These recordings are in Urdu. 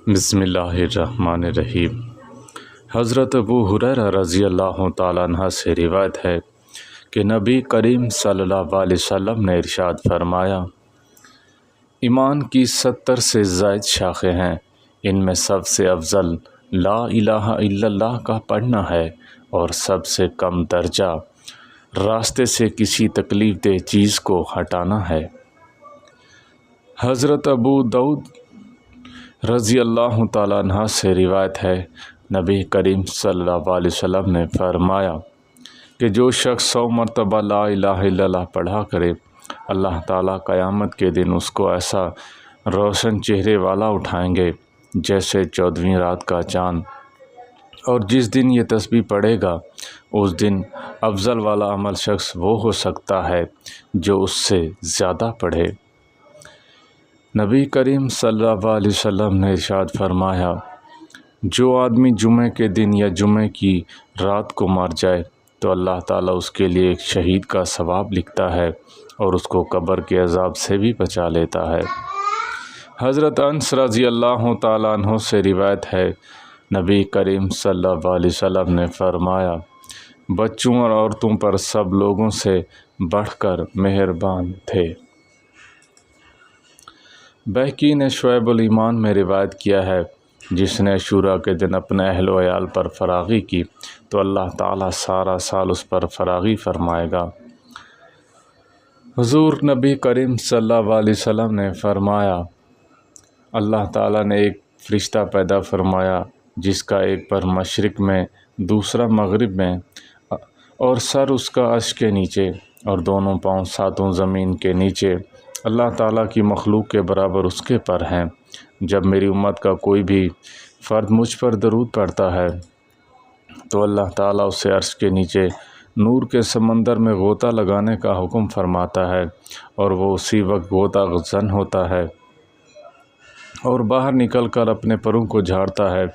بسم اللہ الرحمن الرحیم۔ حضرت ابو ہریرہ رضی اللہ تعالیٰ عنہ سے روایت ہے کہ نبی کریم صلی اللہ علیہ وسلم نے ارشاد فرمایا، ایمان کی 70 سے زائد شاخیں ہیں، ان میں سب سے افضل لا الہ الا اللہ کا پڑھنا ہے اور سب سے کم درجہ راستے سے کسی تکلیف دہ چیز کو ہٹانا ہے۔ حضرت ابو داؤد رضی اللہ تعالیٰ عنہ سے روایت ہے، نبی کریم صلی اللہ علیہ وسلم نے فرمایا کہ جو شخص 100 مرتبہ لا الہ الا اللہ پڑھا کرے، اللہ تعالیٰ قیامت کے دن اس کو ایسا روشن چہرے والا اٹھائیں گے جیسے 14ویں رات کا چاند، اور جس دن یہ تسبیح پڑھے گا اس دن افضل والا عمل شخص وہ ہو سکتا ہے جو اس سے زیادہ پڑھے۔ نبی کریم صلی اللہ علیہ وسلم نے ارشاد فرمایا، جو آدمی جمعے کے دن یا جمعے کی رات کو مر جائے تو اللہ تعالیٰ اس کے لیے ایک شہید کا ثواب لکھتا ہے اور اس کو قبر کے عذاب سے بھی بچا لیتا ہے۔ حضرت انس رضی اللہ تعالیٰ عنہ سے روایت ہے، نبی کریم صلی اللہ علیہ وسلم نے فرمایا، بچوں اور عورتوں پر سب لوگوں سے بڑھ کر مہربان تھے۔ بہقی نے شعب الایمان میں روایت کیا ہے، جس نے عاشوراء کے دن اپنے اہل و عیال پر فراغی کی تو اللہ تعالیٰ سارا سال اس پر فراغی فرمائے گا۔ حضور نبی کریم صلی اللہ علیہ وسلم نے فرمایا، اللہ تعالیٰ نے ایک فرشتہ پیدا فرمایا جس کا ایک پر مشرق میں دوسرا مغرب میں، اور سر اس کا عرش کے نیچے اور دونوں پاؤں ساتوں زمین کے نیچے، اللہ تعالیٰ کی مخلوق کے برابر اس کے پر ہیں۔ جب میری امت کا کوئی بھی فرد مجھ پر درود پڑھتا ہے تو اللہ تعالیٰ اسے عرش کے نیچے نور کے سمندر میں غوطہ لگانے کا حکم فرماتا ہے، اور وہ اسی وقت غوطہ زن ہوتا ہے اور باہر نکل کر اپنے پروں کو جھاڑتا ہے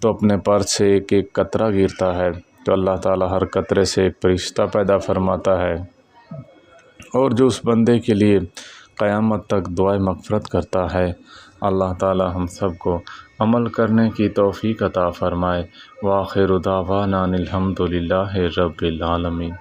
تو اپنے پر سے ایک ایک قطرہ گرتا ہے، تو اللہ تعالیٰ ہر قطرے سے ایک فرشتہ پیدا فرماتا ہے، اور جو اس بندے کے لیے قیامت تک دعائے مغفرت کرتا ہے۔ اللہ تعالیٰ ہم سب کو عمل کرنے کی توفیق عطا فرمائے۔ وآخر دعوانا ان الحمد للہ رب العالمین۔